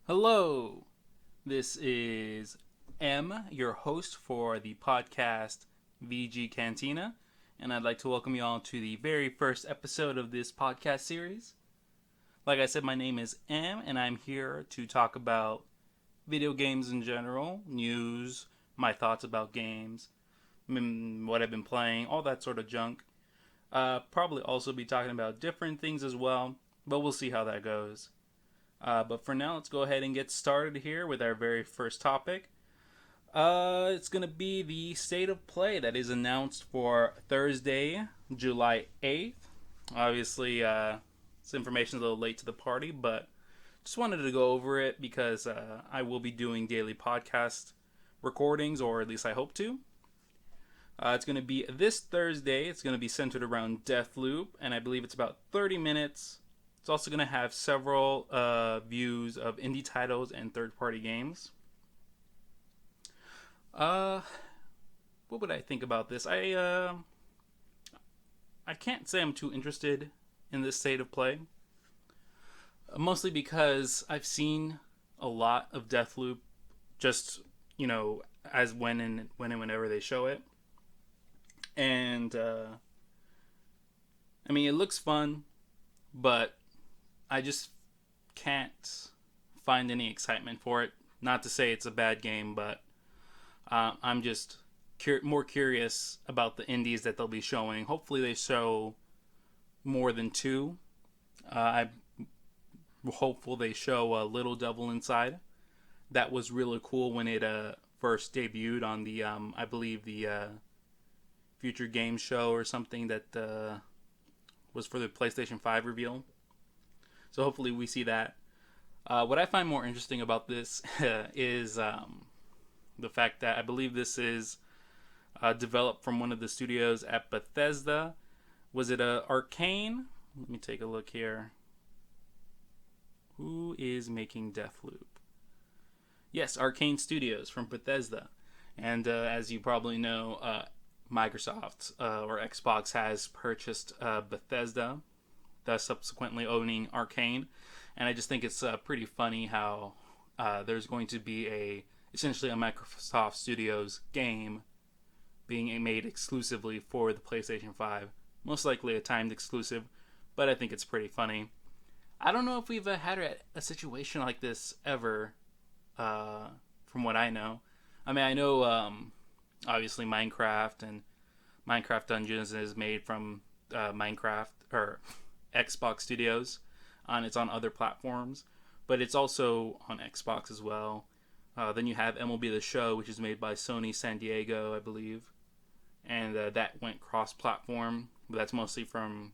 Hello, this is M, your host for the podcast VG.Cantina, and I'd like to welcome you all to the very first episode of this podcast series. Like I said, my name is M, and I'm here to talk about video games in general, news, my thoughts about games, what I've been playing, all that sort of junk. Probably also be talking about different things as well, but we'll see how that goes. But for now, let's go ahead and get started here with our very first topic. It's going to be the state of play that is announced for Thursday, July 8th. Obviously, this information is a little late to the party, but just wanted to go over it because I will be doing daily podcast recordings, or at least I hope to. It's going to be this Thursday. It's going to be centered around Deathloop, and I believe it's about 30 minutes. It's also going to have several views of indie titles and third-party games. What would I think about this? I can't say I'm too interested in this state of play. Mostly because I've seen a lot of Deathloop just, as when and whenever they show it. And, it looks fun, but I just can't find any excitement for it. Not to say it's a bad game, but I'm just more curious about the indies that they'll be showing. Hopefully they show more than two. I'm hopeful they show Little Devil Inside. That was really cool when it first debuted on the, I believe, the Future Game Show or something that was for the PlayStation 5 reveal. So hopefully we see that. What I find more interesting about this is the fact that I believe this is developed from one of the studios at Bethesda. Was it Arcane? Let me take a look here. Who is making Deathloop? Yes, Arcane Studios from Bethesda. And as you probably know, Microsoft or Xbox has purchased Bethesda, thus subsequently owning Arcane. And I just think it's pretty funny how there's going to be essentially a Microsoft Studios game being made exclusively for the PlayStation 5. Most likely a timed exclusive, but I think it's pretty funny. I don't know if we've had a situation like this ever, from what I know. I know obviously Minecraft and Minecraft Dungeons is made from Minecraft or Xbox Studios, and it's on other platforms, but it's also on Xbox as well. Then you have MLB The Show, which is made by Sony San Diego, I believe, and that went cross-platform, but that's mostly from,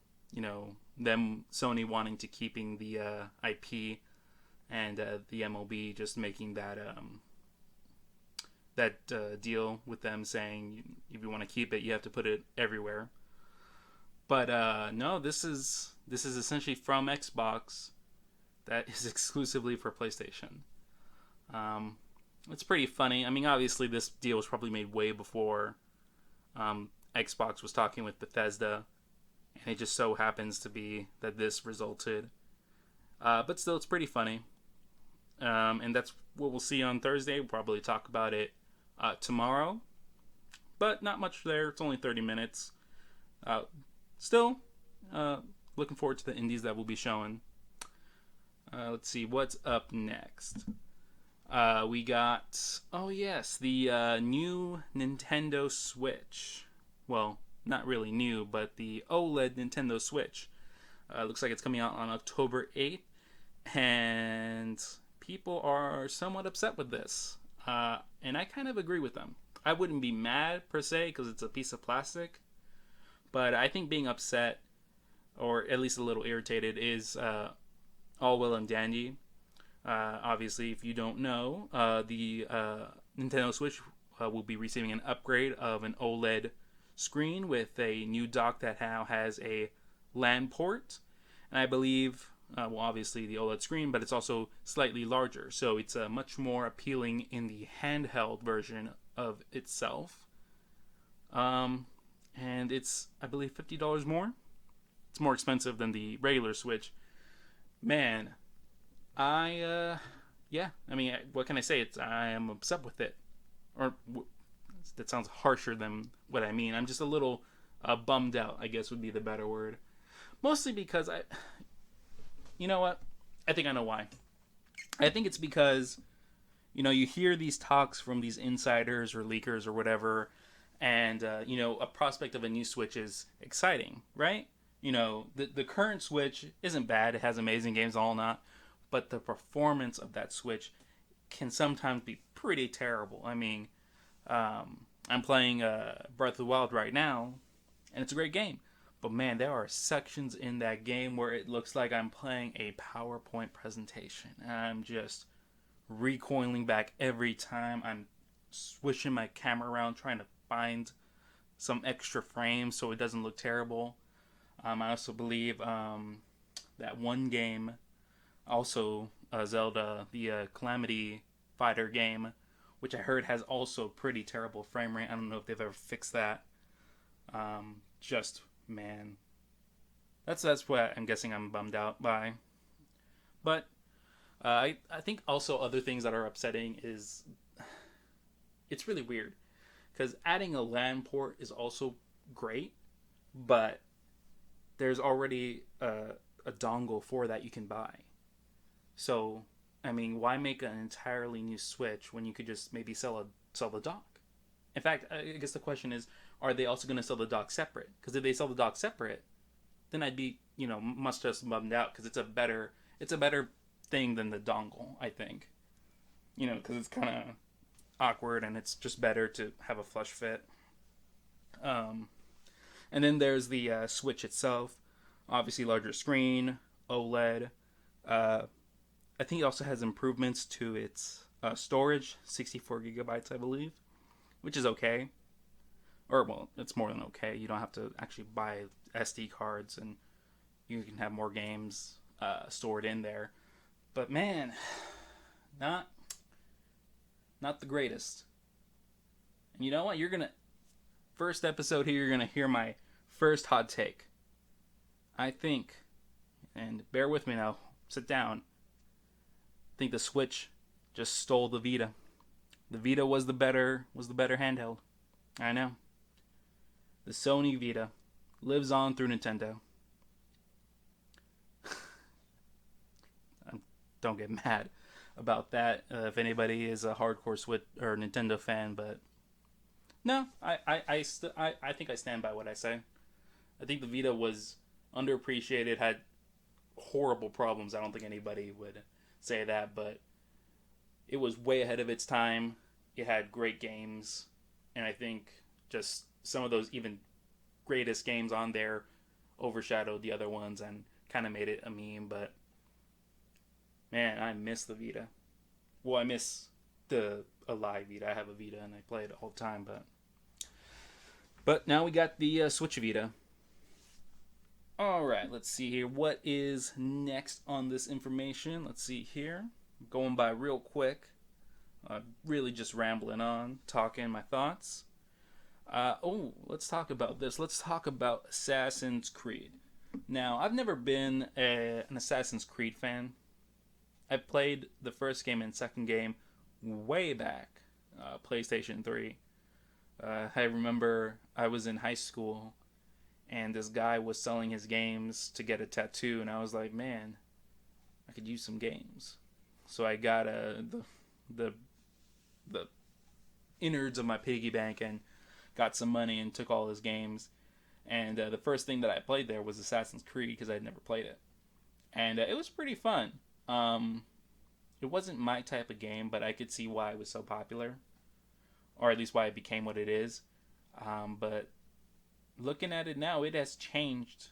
them, Sony wanting to keeping the IP, and the MLB just making that deal with them, saying if you want to keep it, you have to put it everywhere. But no, this is essentially from Xbox that is exclusively for PlayStation. It's pretty funny. Obviously this deal was probably made way before Xbox was talking with Bethesda, and it just so happens to be that this resulted. But still, it's pretty funny. And that's what we'll see on Thursday. We'll probably talk about it tomorrow. But not much there. It's only 30 minutes. Still, looking forward to the indies that we'll be showing. Let's see, what's up next? We got, the new Nintendo Switch. Well, not really new, but the OLED Nintendo Switch. Looks like it's coming out on October 8th. And people are somewhat upset with this. And I kind of agree with them. I wouldn't be mad, per se, because it's a piece of plastic. But I think being upset, or at least a little irritated, is all well and dandy. Obviously, if you don't know, the Nintendo Switch will be receiving an upgrade of an OLED screen with a new dock that now has a LAN port. And I believe, obviously the OLED screen, but it's also slightly larger. So it's much more appealing in the handheld version of itself. And it's, I believe, $50 more. It's more expensive than the regular Switch. Man, yeah, I mean, what can I say? I am upset with it. Or that sounds harsher than what I mean. I'm just a little bummed out, I guess would be the better word. Mostly because you know what? I think I know why. I think it's because, you hear these talks from these insiders or leakers or whatever, and, a prospect of a new Switch is exciting, right? The current Switch isn't bad. It has amazing games, all not. But the performance of that Switch can sometimes be pretty terrible. I mean, I'm playing Breath of the Wild right now, and it's a great game. But man, there are sections in that game where it looks like I'm playing a PowerPoint presentation. And I'm just recoiling back every time. I'm swishing my camera around trying to find some extra frames so it doesn't look terrible. I also believe that one game, also Zelda, the Calamity Fighter game, which I heard has also pretty terrible frame rate. I don't know if they've ever fixed that. Man, that's what I'm guessing I'm bummed out by. But I think also other things that are upsetting is it's really weird because adding a LAN port is also great, but there's already a dongle for that you can buy. So I mean, why make an entirely new Switch when you could just maybe sell the dock? In fact, I guess the question is, are they also going to sell the dock separate? Because if they sell the dock separate, then I'd be, much less bummed out because it's a better thing than the dongle, I think. Because it's kind of awkward and it's just better to have a flush fit. And then there's the Switch itself. Obviously, larger screen, OLED. I think it also has improvements to its storage, 64 gigabytes, I believe, which is okay. Or, well, it's more than okay. You don't have to actually buy SD cards, and you can have more games stored in there. But man, not the greatest. And you know what? First episode here, you're gonna hear my first hot take. I think, and bear with me now, sit down. I think the Switch just stole the Vita. The Vita was the better handheld. I know. The Sony Vita lives on through Nintendo. Don't get mad about that if anybody is a hardcore Switch or Nintendo fan, but no, I think I stand by what I say. I think the Vita was underappreciated, had horrible problems. I don't think anybody would say that, but it was way ahead of its time. It had great games, and I think just some of those even greatest games on there overshadowed the other ones and kind of made it a meme. But man, I miss the Vita. Well, I miss the Alive Vita. I have a Vita and I play it all the time, but now we got the Switch Vita. All right, let's see here. What is next on this information? Let's see here. Going by real quick. Really just rambling on, talking my thoughts. Let's talk about this. Let's talk about Assassin's Creed. Now, I've never been an Assassin's Creed fan. I played the first game and second game way back, PlayStation 3. I remember I was in high school and this guy was selling his games to get a tattoo, and I was like, man, I could use some games. So I got the innards of my piggy bank and got some money and took all his games. And the first thing that I played there was Assassin's Creed because I'd never played it. And it was pretty fun. It wasn't my type of game, but I could see why it was so popular. Or at least why it became what it is. But looking at it now, it has changed.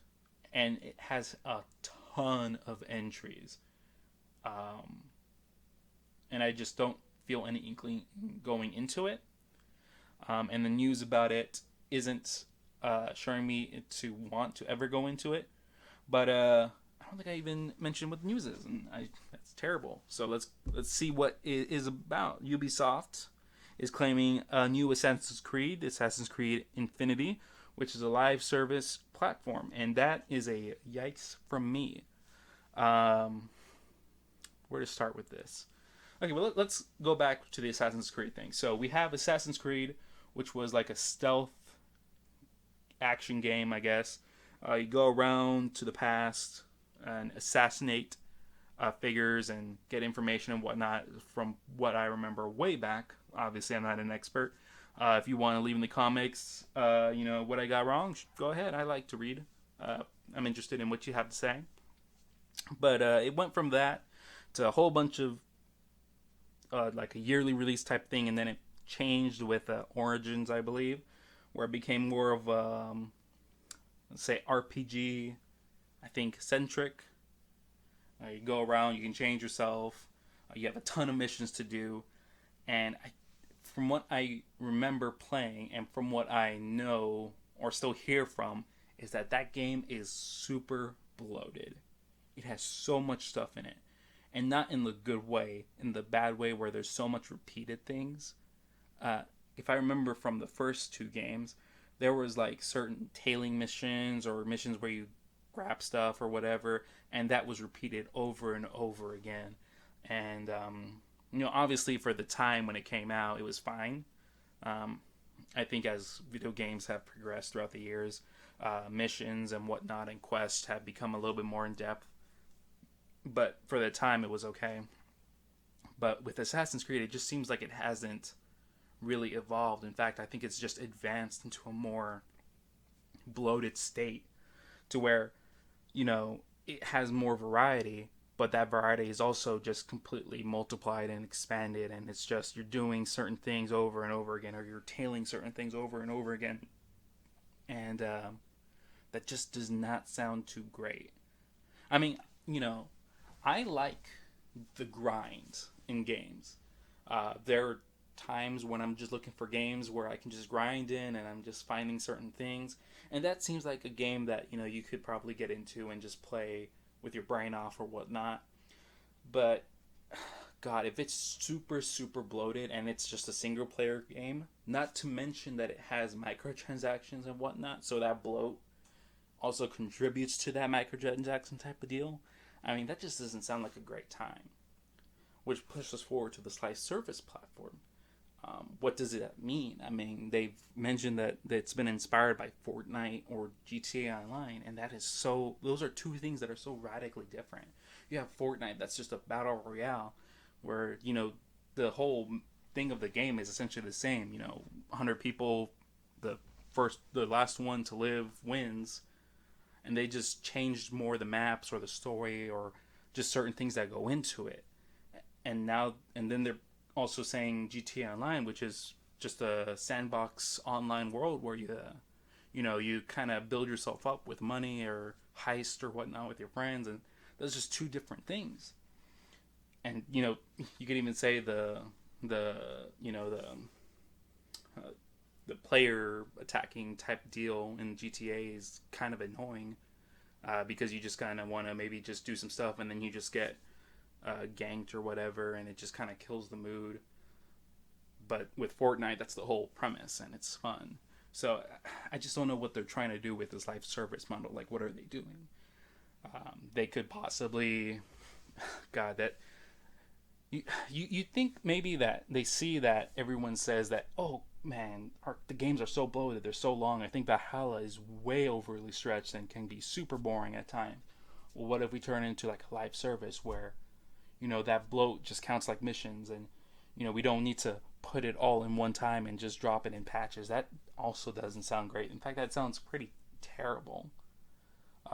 And it has a ton of entries. And I just don't feel any inkling going into it. And the news about it isn't showing me to want to ever go into it. But I don't think I even mentioned what the news is, and that's terrible. So let's see what it is about. Ubisoft is claiming a new Assassin's Creed Infinity, which is a live service platform, and that is a yikes from me. Where to start with this? Okay, well, let's go back to the Assassin's Creed thing. So we have Assassin's Creed, which was like a stealth action game, I guess. You go around to the past and assassinate figures and get information and whatnot. From what I remember way back, obviously I'm not an expert. If you want to leave in the comics, what I got wrong, go ahead. I like to read. I'm interested in what you have to say. But it went from that to a whole bunch of like a yearly release type thing, and then it changed with Origins, I believe, where it became more of let's say RPG, I think centric. You go around, you can change yourself. You have a ton of missions to do, and from what I remember playing, and from what I know or still hear from, is that game is super bloated. It has so much stuff in it, and not in the good way, in the bad way where there's so much repeated things. If I remember from the first two games, there was like certain tailing missions or missions where you grab stuff or whatever, and that was repeated over and over again. And obviously for the time when it came out, it was fine. I think as video games have progressed throughout the years, missions and whatnot and quests have become a little bit more in depth. But for the time, it was okay. But with Assassin's Creed, it just seems like it hasn't really evolved. In fact, I think it's just advanced into a more bloated state to where, it has more variety, but that variety is also just completely multiplied and expanded, and it's just you're doing certain things over and over again, or you're tailing certain things over and over again, and that just does not sound too great. I mean, I like the grind in games. There are times when I'm just looking for games where I can just grind in and I'm just finding certain things. And that seems like a game that, you could probably get into and just play with your brain off or whatnot. But, God, if it's super, super bloated and it's just a single player game, not to mention that it has microtransactions and whatnot, so that bloat also contributes to that microtransaction type of deal. I mean, that just doesn't sound like a great time. Which pushes us forward to the live service platform. What does that mean? I mean, they've mentioned that it's been inspired by Fortnite or GTA Online, and those are two things that are so radically different. You have Fortnite, that's just a battle royale, where, the whole thing of the game is essentially the same. 100 people, the last one to live wins, and they just changed more the maps or the story or just certain things that go into it. And then they're also saying GTA Online, which is just a sandbox online world where you kind of build yourself up with money or heist or whatnot with your friends, and those are just two different things. And you could even say the player attacking type deal in GTA is kind of annoying, because you just kind of want to maybe just do some stuff and then you just get ganked or whatever, and it just kind of kills the mood. But with Fortnite, that's the whole premise, and it's fun. So I just don't know what they're trying to do with this live service model. Like, what are they doing? They could possibly, God, that you think maybe that they see that everyone says that, oh man, the games are so bloated, they're so long. I think Valhalla is way overly stretched and can be super boring at times. Well, what if we turn it into like a live service where that bloat just counts like missions, and we don't need to put it all in one time and just drop it in patches? That also doesn't sound great. In fact, that sounds pretty terrible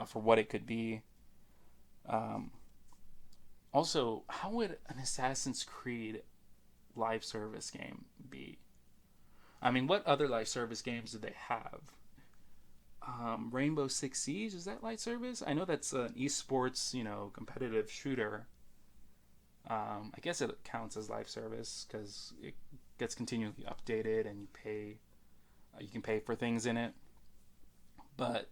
for what it could be. Also, how would an Assassin's Creed live service game be? I mean, what other live service games do they have? Rainbow Six Siege, is that live service? I know that's an esports, competitive shooter. I guess it counts as live service because it gets continually updated and you can pay for things in it. But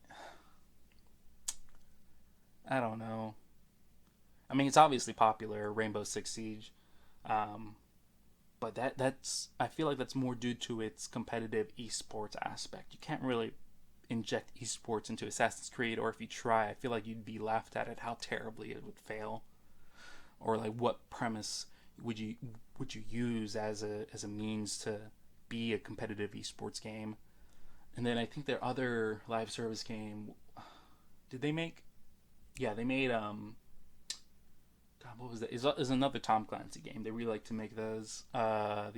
I don't know. I mean, it's obviously popular, Rainbow Six Siege, but that's I feel like that's more due to its competitive esports aspect. You can't really inject esports into Assassin's Creed, or if you try, I feel like you'd be laughed at how terribly it would fail, or like what premise would you use as a means to be a competitive esports game? And then I think their other live service game, did they make? Yeah, they made God, what was that? Is another Tom Clancy game. They really like to make those. Oh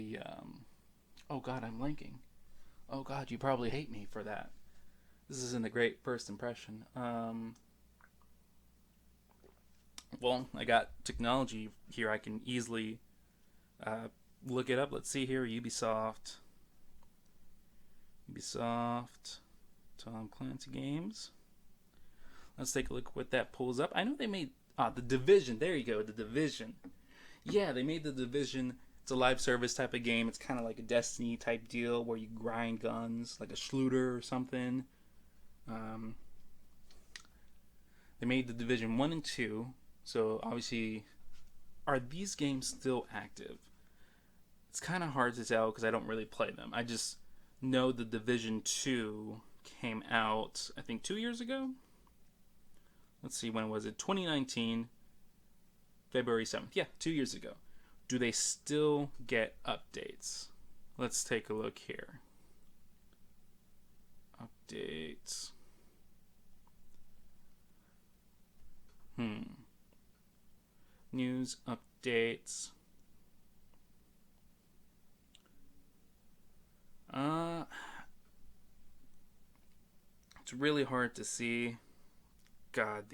God, I'm blanking. Oh God, you probably hate me for that. This isn't a great first impression. Well, I got technology here. I can easily look it up. Let's see here. Ubisoft, Tom Clancy games. Let's take a look what that pulls up. I know they made The Division. There you go, The Division. Yeah, they made The Division. It's a live service type of game. It's kind of like a Destiny type deal where you grind guns, like a Schluter or something. They made The Division 1 and 2. So obviously, are these games still active? It's kind of hard to tell because I don't really play them. I just know The Division 2 came out, I think, 2 years ago. Let's see, when was it? 2019, February 7th. Yeah, 2 years ago. Do they still get updates? Let's take a look here. Updates. News updates. It's really hard to see. God,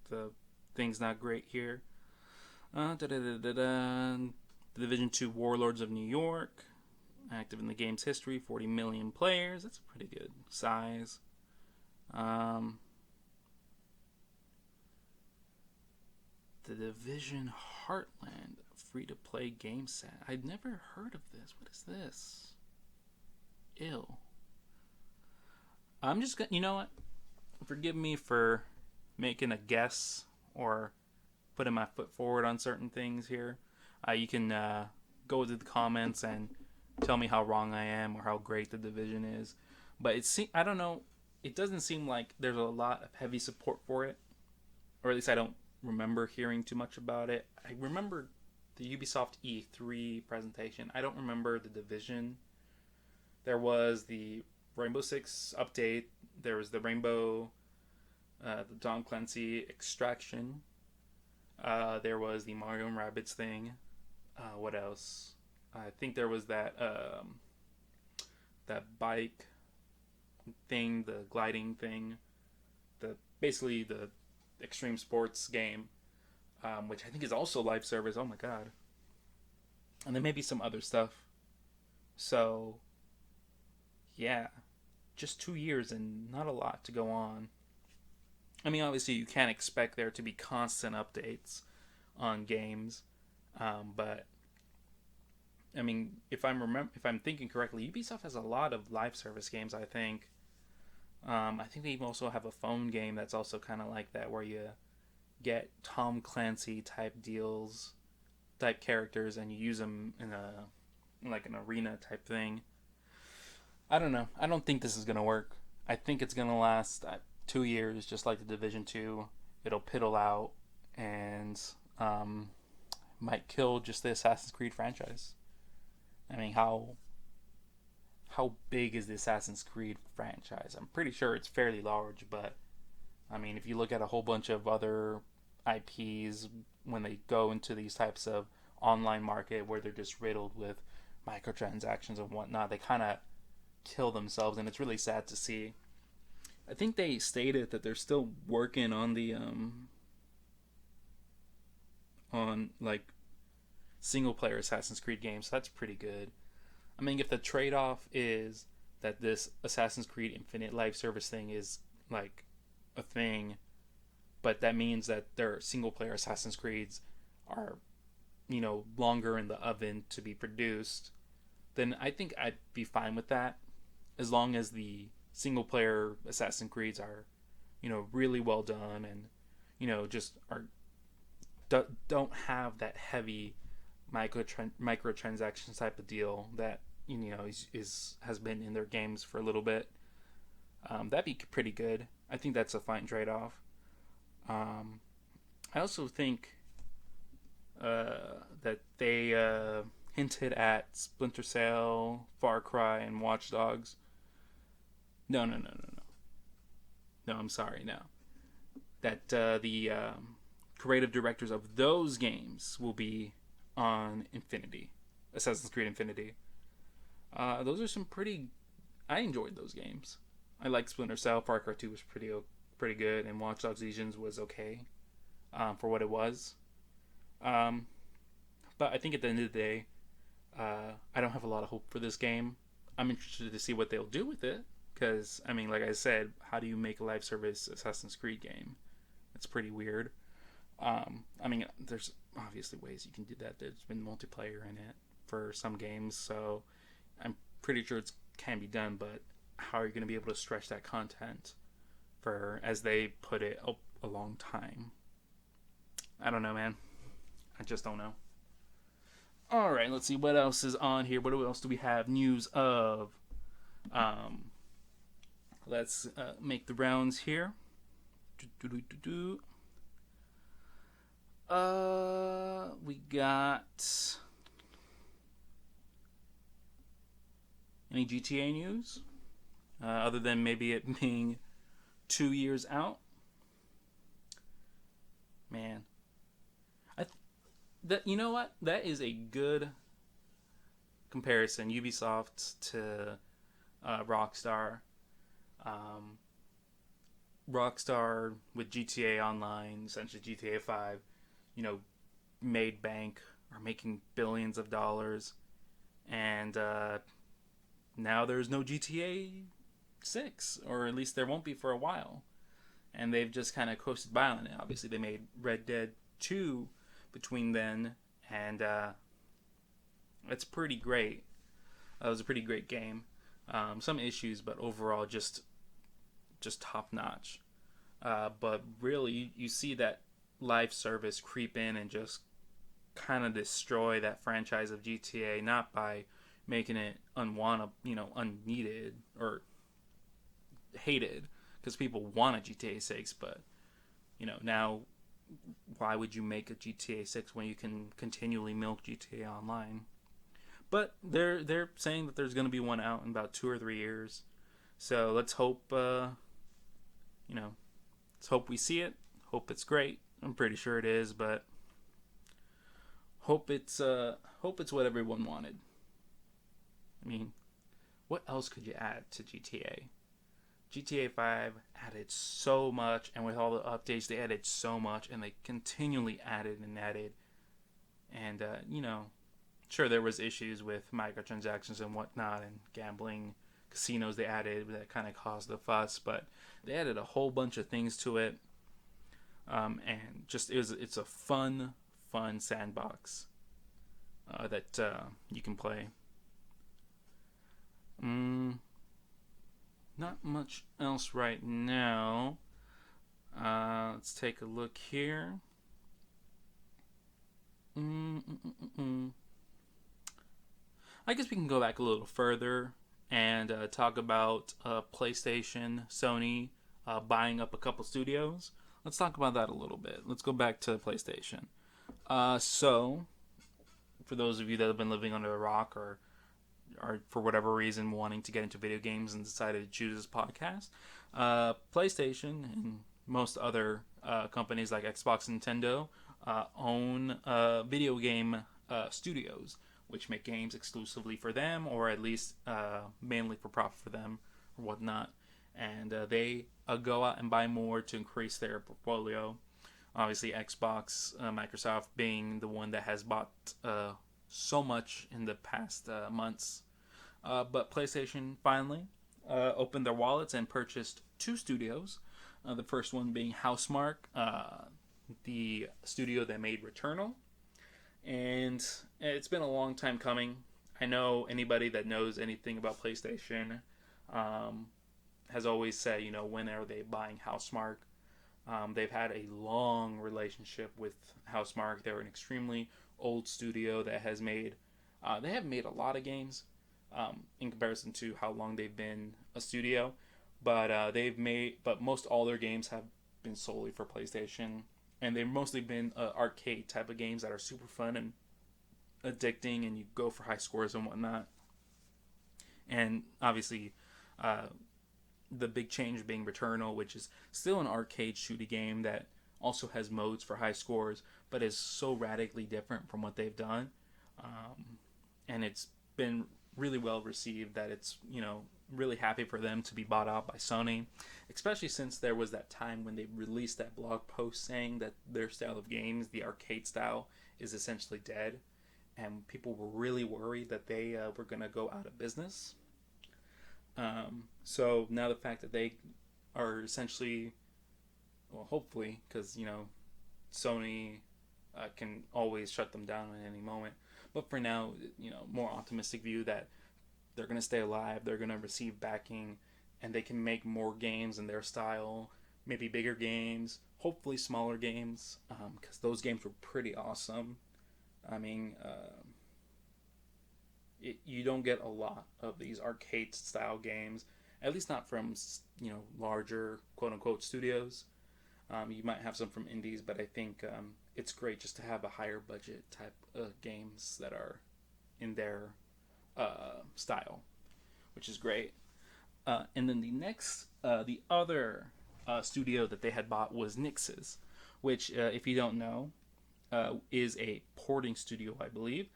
the thing's not great here. Division 2 Warlords of New York. Active in the game's history, 40 million players. That's a pretty good size. The Division Heartland, free-to-play game set. I'd never heard of this. What is this? Ew. I'm just gonna, you know what? Forgive me for making a guess or putting my foot forward on certain things here. You can go to the comments and tell me how wrong I am or how great The Division is. But I don't know. It doesn't seem like there's a lot of heavy support for it, or at least I don't remember hearing too much about it. I remember the Ubisoft E3 presentation. I don't remember The Division. There was the Rainbow Six update. There was the the Tom Clancy Extraction. There was the Mario and Rabbids thing. What else? I think there was that bike thing, the gliding thing, basically the extreme sports game, which I think is also live service. Oh my god! And then maybe some other stuff. So, yeah, just 2 years and not a lot to go on. I mean, obviously, you can't expect there to be constant updates on games, but I mean, if I'm thinking correctly, Ubisoft has a lot of live service games. I think they also have a phone game that's also kind of like that, where you get Tom Clancy type deals, type characters, and you use them in an arena type thing. I don't know. I don't think this is gonna work. I think it's gonna last 2 years, just like the Division 2. It'll piddle out and might kill just the Assassin's Creed franchise. I mean, how big is the Assassin's Creed franchise? I'm pretty sure it's fairly large, but I mean, if you look at a whole bunch of other IPs, when they go into these types of online market where they're just riddled with microtransactions and whatnot, they kind of kill themselves, and it's really sad to see. I think they stated that they're still working on the on like single player Assassin's Creed games. So that's pretty good. I mean, if the trade-off is that this Assassin's Creed Infinite live service thing is like a thing, but that means that their single player Assassin's Creeds are, longer in the oven to be produced, then I think I'd be fine with that, as long as the single player Assassin's Creeds are, really well done and, just don't have that heavy microtransactions type of deal that has been in their games for a little bit. That'd be pretty good. I think that's a fine trade-off. I also think that they hinted at Splinter Cell, Far Cry, and Watch Dogs. No. No, I'm sorry, no. That the creative directors of those games will be on Infinity. Assassin's Creed Infinity. Those are some pretty... I enjoyed those games. I like Splinter Cell. Far Cry 2 was pretty good, and Watch Dogs Legions was okay for what it was. But I think at the end of the day, I don't have a lot of hope for this game. I'm interested to see what they'll do with it, because, I mean, like I said, how do you make a live service Assassin's Creed game? It's pretty weird. I mean, there's obviously ways you can do that. There's been multiplayer in it for some games, so I'm pretty sure it can be done, but how are you going to be able to stretch that content for, as they put it, a long time? I don't know, man. I just don't know. Alright, let's see what else is on here. What else do we have news of? Let's make the rounds here. We got any GTA news? Other than maybe it being 2 years out? Man. You know what? That is a good comparison. Ubisoft to Rockstar. Rockstar with GTA Online, essentially GTA 5, made bank, or making billions of dollars, and now there's no GTA 6, or at least there won't be for a while, and they've just kind of coasted by on it. Obviously, they made Red Dead 2 between then, and it's pretty great. It was a pretty great game. Some issues, but overall just top notch. But really, you see that live service creep in and just kind of destroy that franchise of GTA, not by making it unneeded or hated, because people want a GTA 6, but now why would you make a GTA 6 when you can continually milk GTA Online? But they're saying that there's going to be one out in about 2 or 3 years. So let's hope let's hope we see it. Hope it's great. I'm pretty sure it is, but hope it's what everyone wanted. I mean, what else could you add to GTA? GTA 5 added so much, and with all the updates, they added so much, and they continually added and added. And, sure, there was issues with microtransactions and whatnot, and gambling, casinos they added that kind of caused the fuss, but they added a whole bunch of things to it. And just, it's a fun sandbox that you can play. Not much else right now. Let's take a look here. I guess we can go back a little further and talk about PlayStation, Sony buying up a couple studios. Let's talk about that a little bit. Let's go back to PlayStation. So, for those of you that have been living under a rock or for whatever reason wanting to get into video games and decided to choose this podcast, PlayStation and most other companies like Xbox and Nintendo own video game studios, which make games exclusively for them, or at least mainly for profit for them or whatnot. And they go out and buy more to increase their portfolio. Obviously, Xbox, Microsoft being the one that has bought so much in the past months. But PlayStation finally opened their wallets and purchased 2 studios. The first one being Housemarque, the studio that made Returnal. And it's been a long time coming. I know anybody that knows anything about PlayStation has always said, when are they buying Housemarque? They've had a long relationship with Housemarque. They're an extremely old studio that has made... they have made a lot of games in comparison to how long they've been a studio. But but most all their games have been solely for PlayStation. And they've mostly been arcade type of games that are super fun and addicting and you go for high scores and whatnot. And obviously, the big change being Returnal, which is still an arcade shooty game that also has modes for high scores, but is so radically different from what they've done. And it's been really well received that it's, really happy for them to be bought out by Sony, especially since there was that time when they released that blog post saying that their style of games, the arcade style, is essentially dead, and people were really worried that they were going to go out of business. So now the fact that they are essentially, well, hopefully, because Sony can always shut them down at any moment, but for now, more optimistic view that they're going to stay alive, they're going to receive backing, and they can make more games in their style, maybe bigger games, hopefully smaller games, because those games were pretty awesome. I mean, you don't get a lot of these arcade style games, at least not from, larger quote-unquote studios. You might have some from indies, but I think it's great just to have a higher budget type of games that are in their style, which is great. And then the other studio that they had bought was Nix's, which, if you don't know, is a porting studio, I believe.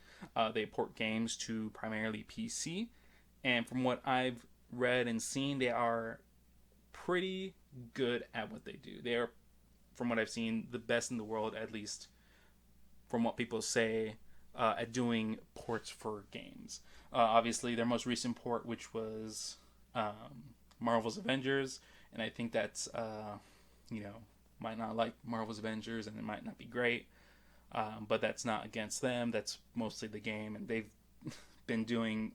They port games to primarily PC, and from what I've read and seen, they are pretty good at what they do. They are, from what I've seen, the best in the world, at least from what people say, at doing ports for games. Obviously, their most recent port, which was Marvel's Avengers, and I think that's, might not like Marvel's Avengers, and it might not be great, but that's not against them. That's mostly the game, and they've been doing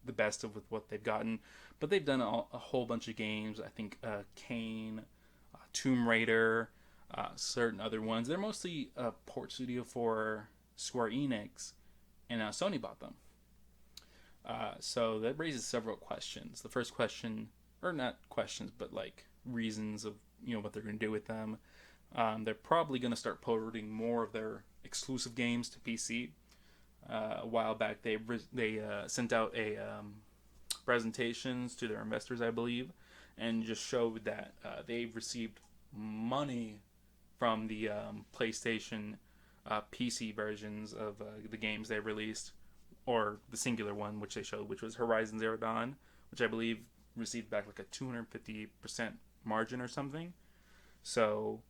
the best of with what they've gotten. But they've done a whole bunch of games. I think Kane, Tomb Raider, certain other ones. They're mostly a port studio for Square Enix, and Sony bought them. So that raises several questions. The first question, or not questions, but like reasons of what they're going to do with them. They're probably going to start porting more of their exclusive games to PC. A while back, they sent out a presentations to their investors, I believe, and just showed that they've received money from the PlayStation PC versions of the games they released, or the singular one which they showed, which was Horizon Zero Dawn, which I believe received back like a 250% margin or something. So,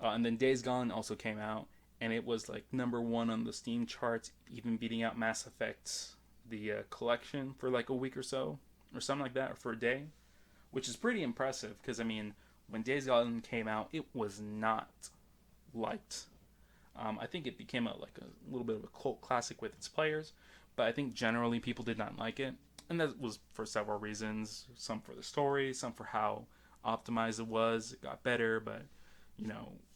and then Days Gone also came out, and it was like number one on the Steam charts, even beating out Mass Effect, the collection, for like a week or so, or something like that, or for a day, which is pretty impressive, because I mean, when Days Gone came out, it was not liked. I think it became a little bit of a cult classic with its players, but I think generally people did not like it, and that was for several reasons. Some for the story, some for how optimized it was. It got better, but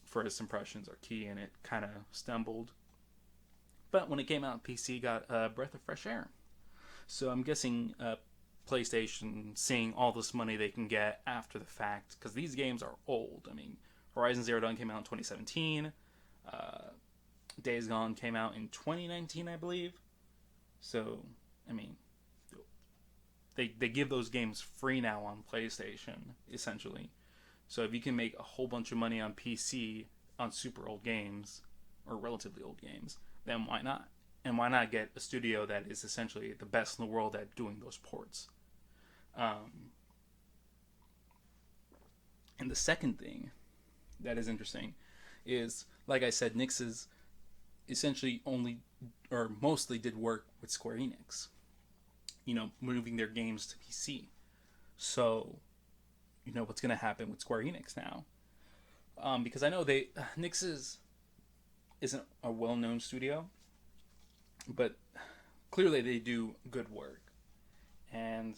first impressions are key, and it kind of stumbled. But when it came out, PC got a breath of fresh air. So I'm guessing PlayStation, seeing all this money they can get after the fact, because these games are old. I mean, Horizon Zero Dawn came out in 2017. Days Gone came out in 2019, I believe. So, I mean, they give those games free now on PlayStation, essentially. So if you can make a whole bunch of money on PC on super old games, or relatively old games, then why not? And why not get a studio that is essentially the best in the world at doing those ports? And the second thing that is interesting is, like I said, Nix's essentially only, or mostly, did work with Square Enix, moving their games to PC. So, what's going to happen with Square Enix now? Because I know Nix's isn't a well-known studio, but clearly they do good work. And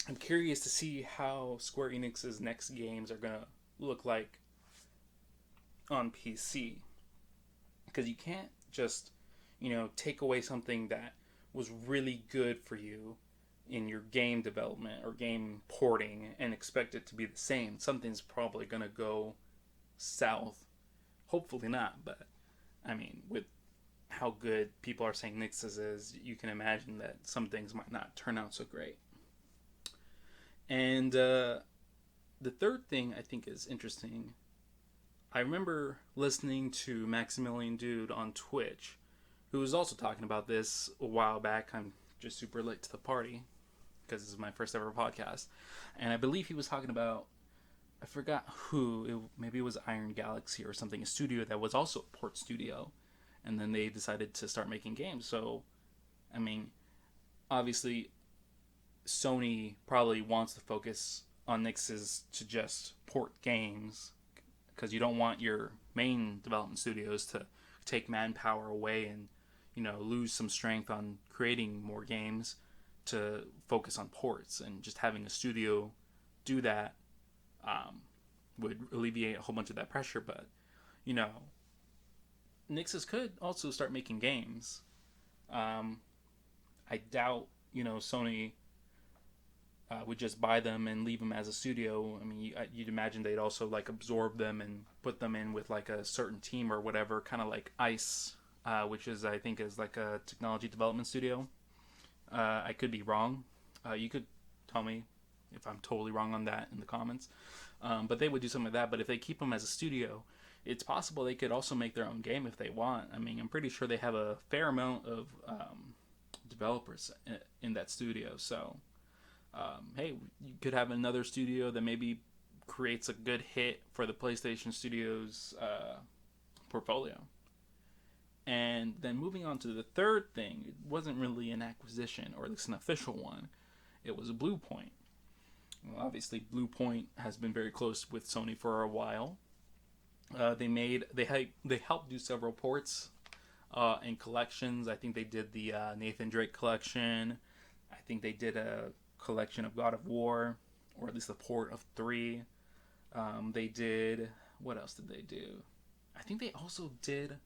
I'm curious to see how Square Enix's next games are going to look like on PC. Because you can't just, take away something that was really good for you in your game development or game porting and expect it to be the same. Something's probably going to go south. Hopefully not, but I mean, with how good people are saying Nix's is, you can imagine that some things might not turn out so great. And the third thing I think is interesting, I remember listening to Maximilian Dude on Twitch, who was also talking about this a while back. I'm just super late to the party because this is my first ever podcast. And I believe he was talking about, I forgot who, maybe it was Iron Galaxy or something, a studio that was also a port studio. And then they decided to start making games. So, I mean, obviously, Sony probably wants to focus on Nix's to just port games, because you don't want your main development studios to take manpower away and, lose some strength on creating more games to focus on ports. And just having a studio do that would alleviate a whole bunch of that pressure. But, Nix's could also start making games. I doubt, Sony would just buy them and leave them as a studio. I mean, you'd imagine they'd also absorb them and put them in with a certain team or whatever, kind of like ICE, which is, I think, is a technology development studio. I could be wrong. You could tell me if I'm totally wrong on that in the comments. But they would do something like that. But if they keep them as a studio, it's possible they could also make their own game if they want. I mean, I'm pretty sure they have a fair amount of developers in that studio. So, hey, you could have another studio that maybe creates a good hit for the PlayStation Studios portfolio. And then moving on to the third thing, it wasn't really an acquisition, or at least an official one. It was a Blue Point. Well, obviously, Blue Point has been very close with Sony for a while. They helped do several ports and collections. I think they did the Nathan Drake collection. I think they did a collection of God of War, or at least a port of 3. They did, what else did they do? I think they also did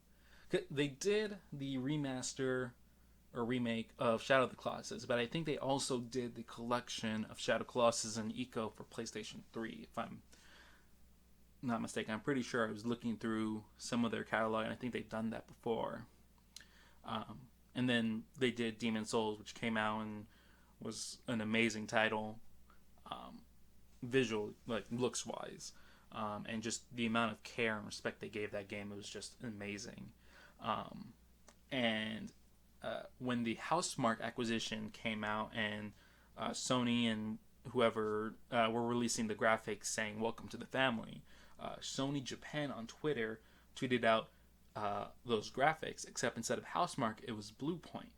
the remaster or remake of Shadow of the Colossus, but I think they also did the collection of Shadow Colossus and Eco for PlayStation 3, if I'm not mistaken. I'm pretty sure I was looking through some of their catalog, and I think they've done that before. And then they did Demon's Souls, which came out and was an amazing title, visual, looks wise, and just the amount of care and respect they gave that game, it was just amazing. And when the Housemarque acquisition came out, and Sony and whoever were releasing the graphics saying "Welcome to the family," Sony Japan on Twitter tweeted out those graphics, except instead of Housemarque, it was Blue Point.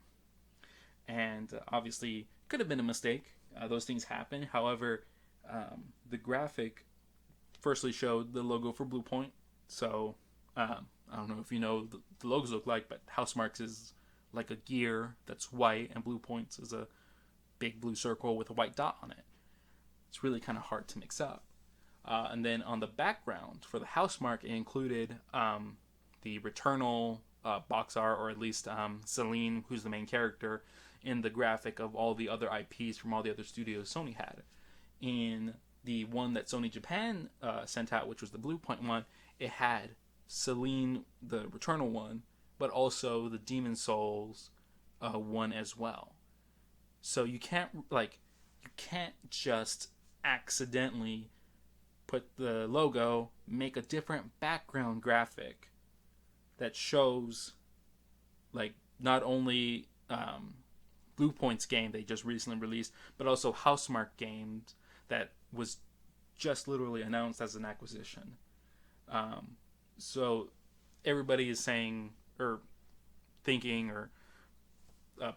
And obviously, could have been a mistake. Those things happen. However, the graphic firstly showed the logo for Blue Point. So, I don't know if you know the logos look like, but Housemarque's is like a gear that's white, and Blue Point's is a big blue circle with a white dot on it. It's really kind of hard to mix up. And then on the background for the Housemarque, it included the Returnal box art, or at least Celine, who's the main character, in the graphic of all the other IPs from all the other studios Sony had. In the one that Sony Japan sent out, which was the Blue Point one, it had Celine, the Returnal one, but also the Demon's Souls one as well. So you can't just accidentally put the logo, make a different background graphic that shows not only Blue Point's game they just recently released, but also Housemarque games that was just literally announced as an acquisition. So everybody is saying or thinking or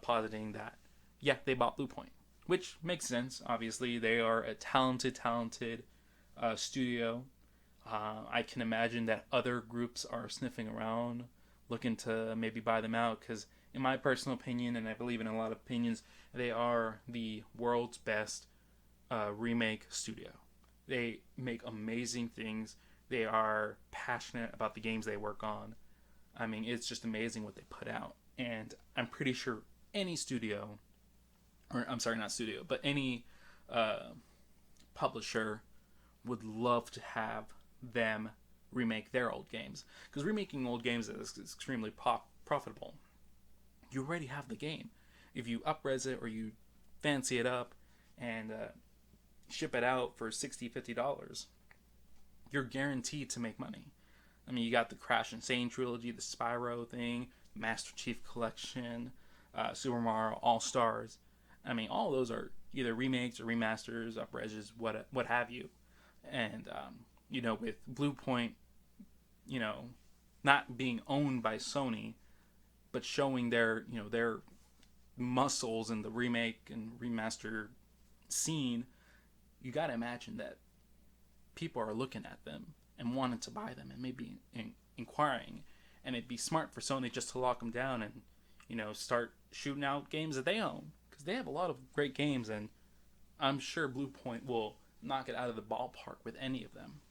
positing that, yeah, they bought Blue Point, which makes sense. Obviously, they are a talented studio. I can imagine that other groups are sniffing around, looking to maybe buy them out, because in my personal opinion, and I believe in a lot of opinions, they are the world's best remake studio. They make amazing things. They are passionate about the games they work on. I mean, it's just amazing what they put out. And I'm pretty sure any studio, or I'm sorry, not studio, but any publisher would love to have them remake their old games. Because remaking old games is extremely profitable. you already have the game. If you up-res it or you fancy it up and ship it out for $60-$50, you're guaranteed to make money. I mean, you got the Crash Insane trilogy, the Spyro thing, Master Chief Collection, Super Mario All-Stars. I mean, all those are either remakes or remasters, up-reses, what have you. And, with Blue Point, not being owned by Sony, but showing their muscles in the remake and remaster scene, you got to imagine that people are looking at them and wanting to buy them and maybe inquiring. And it'd be smart for Sony just to lock them down and, start shooting out games that they own. Because they have a lot of great games, and I'm sure Blue Point will knock it out of the ballpark with any of them.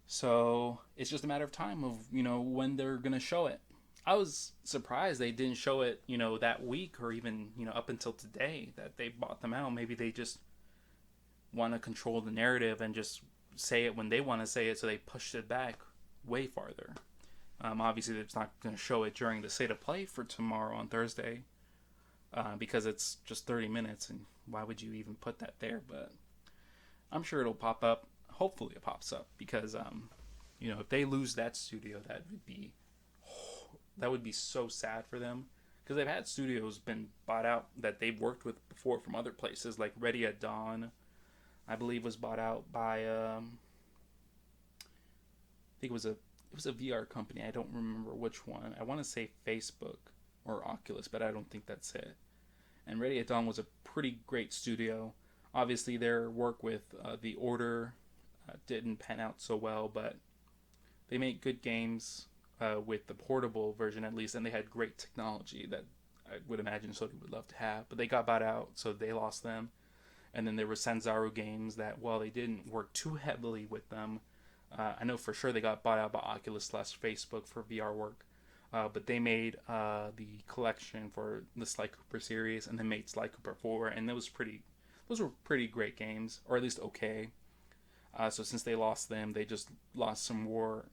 So it's just a matter of time of, when they're going to show it. I was surprised they didn't show it, that week or even, up until today that they bought them out. Maybe they just want to control the narrative and just say it when they want to say it, so they pushed it back way farther. Obviously, it's not going to show it during the State of Play for tomorrow on Thursday because it's just 30 minutes, and why would you even put that there? But I'm sure it'll pop up. Hopefully it pops up because, if they lose that studio, that would be so sad for them, because they've had studios been bought out that they've worked with before from other places, like Ready at Dawn, I believe, was bought out by I think it was a VR company. I don't remember which one. I want to say Facebook or Oculus, but I don't think that's it. And Ready at Dawn was a pretty great studio. Obviously, their work with The Order didn't pan out so well, but they made good games with the portable version at least, and they had great technology that I would imagine Sony would love to have. But they got bought out, so they lost them. And then there were Sanzaru Games that, while they didn't work too heavily with them, I know for sure they got bought out by Oculus/Facebook for VR work. But they made the collection for the Sly Cooper series, and they made Sly Cooper 4, and those were pretty great games, or at least okay. So since they lost them, they just lost some more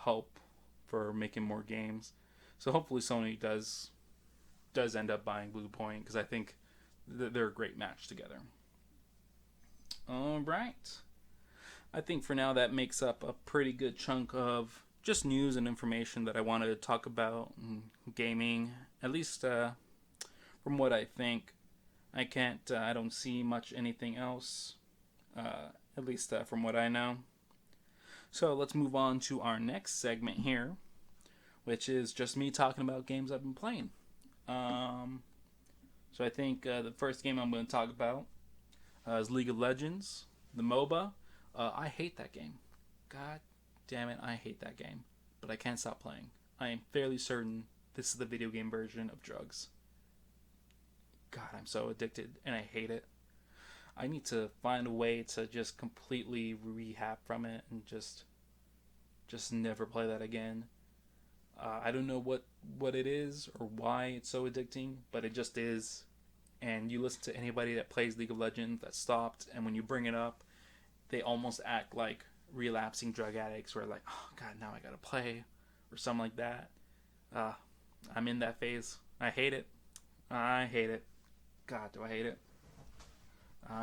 help for making more games. So hopefully Sony does end up buying Blue Point, because I think they're a great match together. All right. I think for now that makes up a pretty good chunk of just news and information that I wanted to talk about in gaming. At least from what I think. I don't see much anything else. At least from what I know. So let's move on to our next segment here, which is just me talking about games I've been playing. So I think the first game I'm going to talk about is League of Legends, the MOBA. I hate that game. God damn it, I hate that game. But I can't stop playing. I am fairly certain this is the video game version of drugs. God, I'm so addicted, and I hate it. I need to find a way to just completely rehab from it and just never play that again. I don't know what it is or why it's so addicting, but it just is. And you listen to anybody that plays League of Legends that stopped, and when you bring it up, they almost act like relapsing drug addicts, where like, oh God, now I gotta play, or something like that. I'm in that phase. I hate it. God, do I hate it.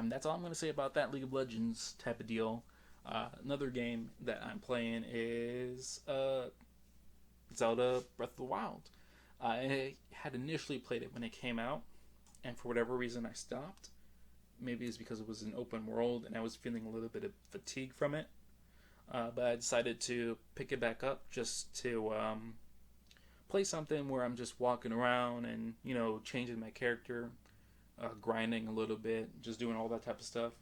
That's all I'm going to say about that League of Legends type of deal. Another game that I'm playing is Zelda Breath of the Wild. I had initially played it when it came out, and for whatever reason I stopped. Maybe it's because it was an open world and I was feeling a little bit of fatigue from it. But I decided to pick it back up just to play something where I'm just walking around and, changing my character, grinding a little bit, just doing all that type of stuff.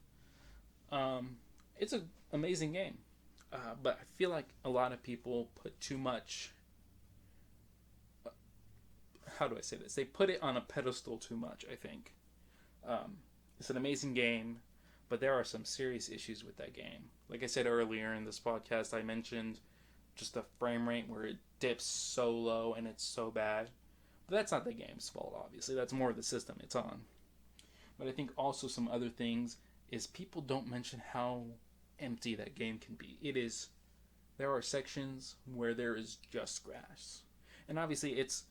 It's an amazing game. But I feel like a lot of people put too much... how do I say this? They put it on a pedestal too much, I think. It's an amazing game, but there are some serious issues with that game. Like I said earlier in this podcast, I mentioned just the frame rate where it dips so low and it's so bad. But that's not the game's fault, obviously. That's more of the system it's on. But I think also some other things is people don't mention how empty that game can be. There are sections where there is just grass. And obviously it's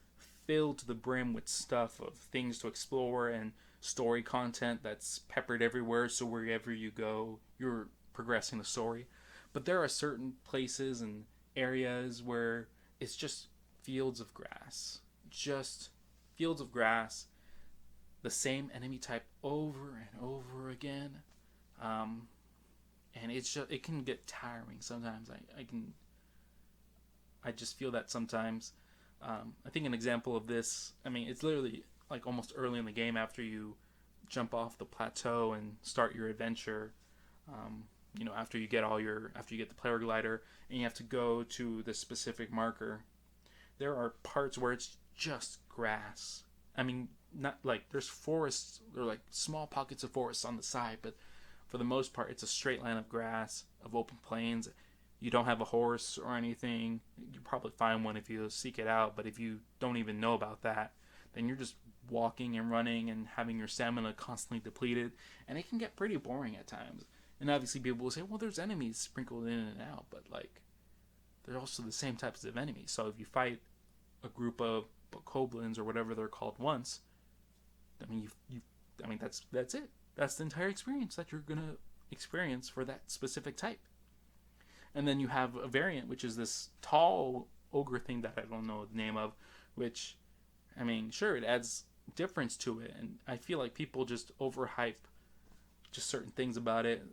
filled to the brim with stuff of things to explore and story content that's peppered everywhere, so wherever you go you're progressing the story. But there are certain places and areas where it's just fields of grass. Just fields of grass. The same enemy type over and over again. And it can get tiring sometimes. I just feel that sometimes. I think an example of this, it's literally like almost early in the game after you jump off the plateau and start your adventure. After you get the player glider and you have to go to the specific marker, there are parts where it's just grass. Not like there's forests or like small pockets of forests on the side, but for the most part, it's a straight line of grass, of open plains. You don't have a horse or anything. You probably find one if you seek it out, but if you don't even know about that, then you're just walking and running and having your stamina constantly depleted, and it can get pretty boring at times. And obviously people will say, well, there's enemies sprinkled in and out, but like, they're also the same types of enemies. So if you fight a group of koblins or whatever they're called once, that's it. That's the entire experience that you're gonna experience for that specific type. And then you have a variant, which is this tall ogre thing that I don't know the name of, which, sure, it adds difference to it, and I feel like people just overhype just certain things about it.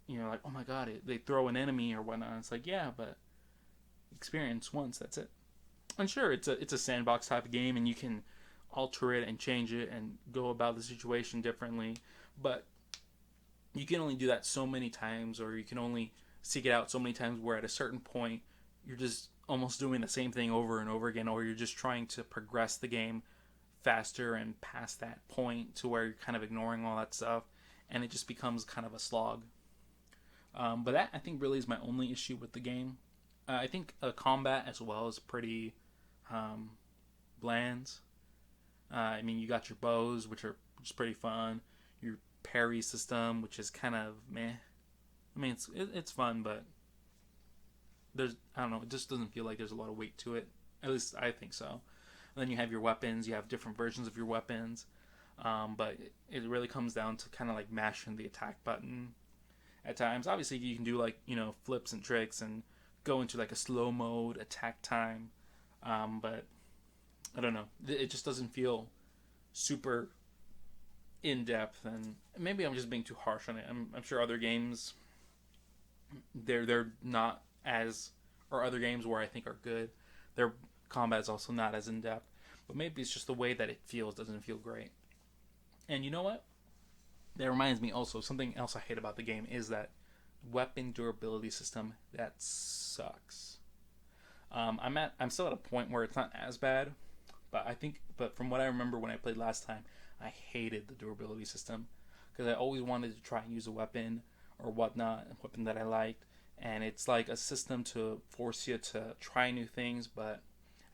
Like, oh my god, they throw an enemy or whatnot. It's like, yeah, but experience once, that's it. And sure, it's a sandbox type of game, and you can alter it and change it and go about the situation differently, but you can only do that so many times, or you can only seek it out so many times where at a certain point you're just almost doing the same thing over and over again, or you're just trying to progress the game faster and past that point to where you're kind of ignoring all that stuff, and it just becomes kind of a slog. But that, I think, really is my only issue with the game. I think combat as well is pretty bland. You got your bows, which are just pretty fun. Your parry system, which is kind of meh. It's fun, but I don't know, it just doesn't feel like there's a lot of weight to it. At least I think so. And then you have your weapons. You have different versions of your weapons. But it really comes down to kind of like mashing the attack button at times. Obviously, you can do like, flips and tricks and go into like a slow mode attack time. But I don't know. It just doesn't feel super in depth, and maybe I'm just being too harsh on it. I'm sure other games, they're not as, or other games where I think are good, their combat is also not as in depth. But maybe it's just the way that it feels doesn't feel great. And you know what? That reminds me also, something else I hate about the game is that weapon durability system that sucks. I'm still at a point where it's not as bad, but from what I remember when I played last time, I hated the durability system because I always wanted to try and use a weapon or whatnot, a weapon that I liked, and it's like a system to force you to try new things, but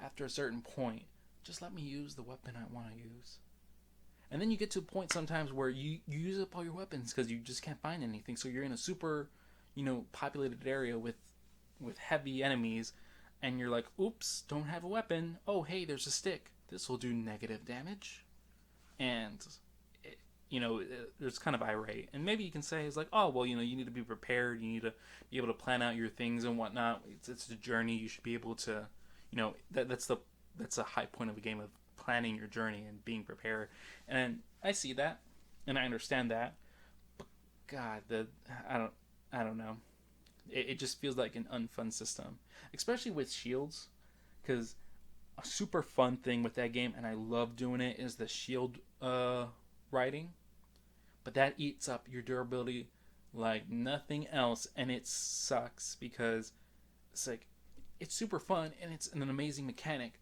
after a certain point, just let me use the weapon I want to use. And then you get to a point sometimes where you use up all your weapons because you just can't find anything, so you're in a super, populated area with heavy enemies, and you're like, oops, don't have a weapon. Oh, hey, there's a stick. This will do negative damage. And, it's kind of irate. And maybe you can say, it's like, oh, well, you need to be prepared. You need to be able to plan out your things and whatnot. It's a journey. You should be able to, that's a high point of a game, of planning your journey and being prepared. And I see that, and I understand that. But, God, I don't know. It just feels like an unfun system, especially with shields, because a super fun thing with that game, and I love doing it, is the shield riding, but that eats up your durability like nothing else, and it sucks because it's super fun and it's an amazing mechanic,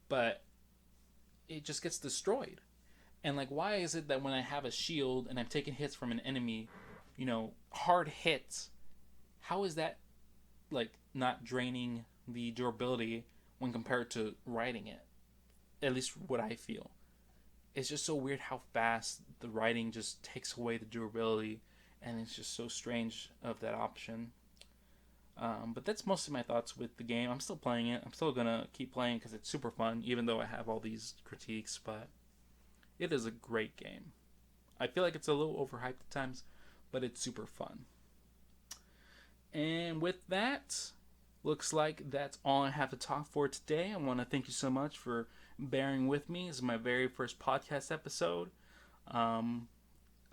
but it just gets destroyed. And why is it that when I have a shield and I'm taking hits from an enemy, hard hits, how is that not draining the durability when compared to riding it? At least what I feel. It's just so weird how fast the riding just takes away the durability, and it's just so strange of that option. But that's mostly my thoughts with the game. I'm still playing it. I'm still gonna keep playing because it's super fun, even though I have all these critiques. But it is a great game. I feel like it's a little overhyped at times, but it's super fun. And with that, looks like that's all I have to talk for today. I want to thank you so much for bearing with me. This is my very first podcast episode.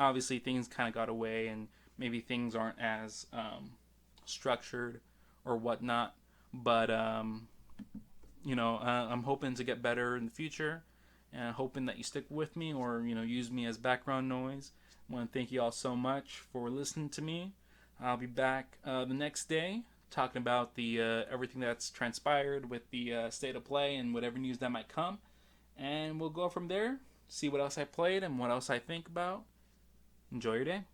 Obviously, things kind of got away, and maybe things aren't as structured or whatnot. But I'm hoping to get better in the future, and hoping that you stick with me or use me as background noise. I want to thank you all so much for listening to me. I'll be back the next day talking about the everything that's transpired with the state of play and whatever news that might come, and we'll go from there. See what else I played and what else I think about. Enjoy your day.